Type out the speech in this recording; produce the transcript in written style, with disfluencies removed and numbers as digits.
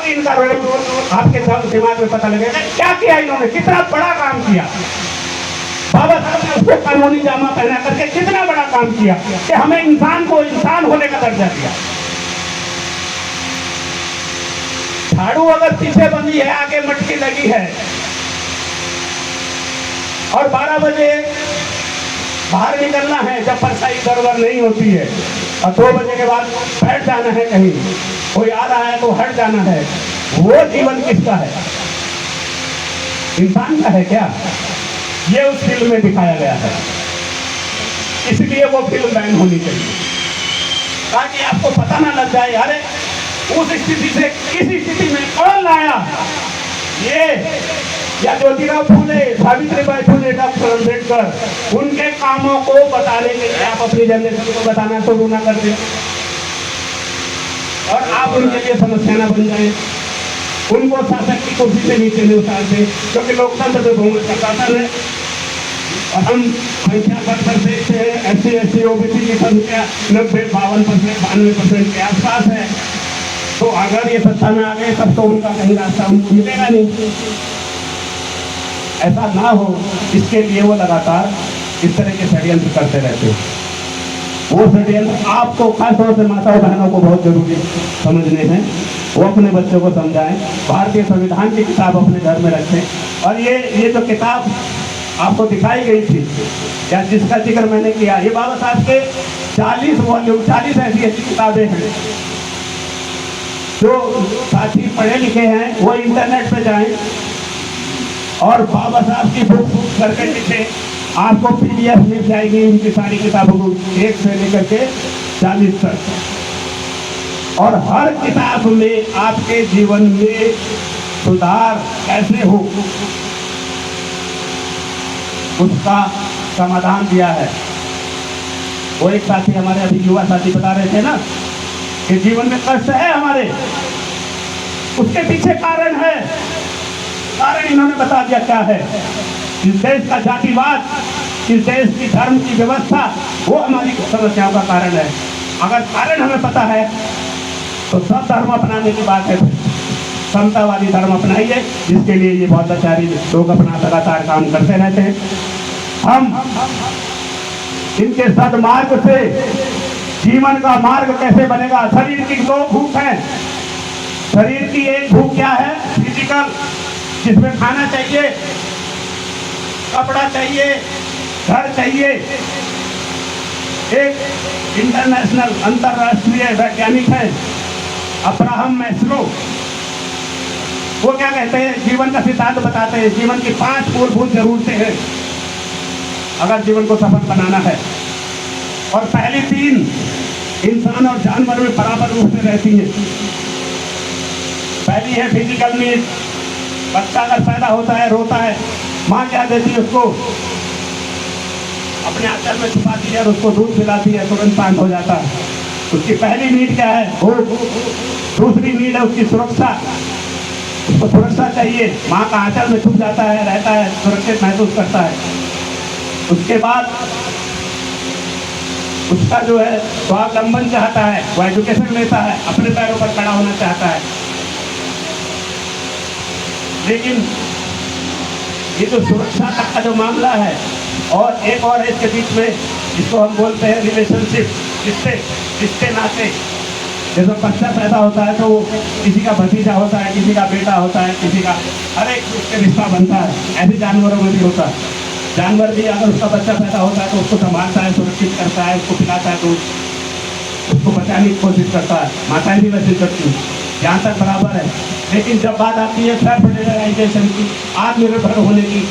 ही इनका रोल आपके दिमाग में पता लगेगा क्या किया इन्होंने, कितना बड़ा काम किया। बाबा साहब ने उसको कानूनी जामा पहना करके कितना बड़ा काम किया कि हमें इंसान को इंसान होने का दर्जा दिया। झाड़ू अगर पीछे बंदी है, आगे मटकी लगी है, और 12 बजे बाहर निकलना है जब परछाई गड़बड़ नहीं होती है, और 2 बजे के बाद बैठ जाना है, कहीं कोई आ रहा है तो हट जाना है, वो जीवन किसका है? इंसान का है क्या? ये उस फिल्म में दिखाया गया है, इसलिए वो फिल्म बैन होनी चाहिए, ताकि आपको पता ना लग जाए अरे उस स्थिति से किस स्थिति में कौन लाया ये, या ज्योतिराव फूले, सावित्रीबाई फूले, डॉक्टर अम्बेडकर, उनके कामों को बताने के लिए आप अपनी जनरेशन को बताना शुरू ना कर दें और आप उनके लिए समस्या ना बन जाए, उनको शासक की कुर्सी से नीचे नहीं उतार दें, क्योंकि लोकतंत्र में बहुमत का शासन है और हम संख्या बढ़कर देखते हैं SC OBC की संख्या 90-52%, 92% के आसपास है। तो अगर ये सत्ता में आ गए तब तो उनका कहीं रास्ता मिलेगा नहीं। ऐसा ना हो, इसके लिए वो लगातार इस तरह के षड्यंत्र करते रहते हैं। वो षड्यंत्र आपको खासतौर से माताओं बहनों को बहुत जरूरी समझने हैं, वो अपने बच्चों को समझाएं, भारतीय संविधान की किताब अपने घर में रखें। और ये जो किताब आपको दिखाई गई थी या जिसका जिक्र मैंने किया, ये बाबा साहब के 40 वॉल्यूम, 40 ऐसी किताबें हैं। जो साथी पढ़े लिखे हैं वो इंटरनेट पे जाएं और बाबा साहब की बुक करके लिखें, आपको PDF मिल जाएगी उनकी सारी किताबों को 1 से लेकर के 40 तक। और हर किताब में आपके जीवन में सुधार कैसे हो उसका समाधान दिया है। वो एक साथी हमारे अभी युवा साथी बता रहे थे ना कि जीवन में कष्ट है हमारे, उसके पीछे कारण है, कारण इन्होंने बता दिया क्या है। इस देश का जातिवाद, इस देश की धर्म की व्यवस्था, वो हमारी समस्याओं का कारण है। अगर कारण हमें पता है तो सब धर्म अपनाने की बात है, समतावादी धर्म अपनाइए, जिसके लिए ये बहुत आचार्य लोग अपना लगातार काम करते रहते हैं। हम इनके सद्मार्ग से जीवन का मार्ग कैसे बनेगा? शरीर की 2 भूख है। शरीर की एक भूख क्या है? फिजिकल, जिसमें खाना चाहिए, कपड़ा चाहिए, घर चाहिए। एक इंटरनेशनल अंतरराष्ट्रीय वैज्ञानिक है अब्राहम मैस्लो, वो क्या कहते हैं, जीवन का सिद्धांत बताते हैं, जीवन की 5 मूलभूत जरूरतें हैं अगर जीवन को सफल बनाना है। और पहली 3 इंसान और जानवर में बराबर रूप से रहती हैं। पहली है फिजिकल नीड। बच्चा अगर पैदा होता है, रोता है, माँ क्या देती है उसको? अपने आंचल में छुपाती है और उसको दूध पिलाती है, तुरंत शांत हो जाता है। उसकी पहली नीड क्या है? भूख। दूसरी नीड है उसकी सुरक्षा, उसको सुरक्षा चाहिए, माँ का आंचल में छुप जाता है, रहता है, सुरक्षित महसूस करता है। उसके बाद उसका जो है स्वावलंबन चाहता है, वो एजुकेशन लेता है, अपने पैरों पर खड़ा होना चाहता है। लेकिन ये जो सुरक्षा तक का जो मामला है, और एक और है इसके बीच में, जिसको हम बोलते हैं रिलेशनशिप, रिश्ते नाते। जैसे बच्चा पैदा होता है तो किसी का भतीजा होता है, किसी का बेटा होता है, किसी का, हर एक उसके रिश्ता बनता है। ऐसे जानवरों में भी होता है। जानवर भी अगर उसका बच्चा पैदा होता है तो उसको संभालता है, सुरक्षित करता है, उसको पिलाता है, तो उसको बचाने की कोशिश करता है। माताएं भी वैसे करती हैं, यहाँ तक बराबर है। लेकिन जब बात आती है सेल्फ रियलाइजेशन की, आत्मनिर्भर होने की,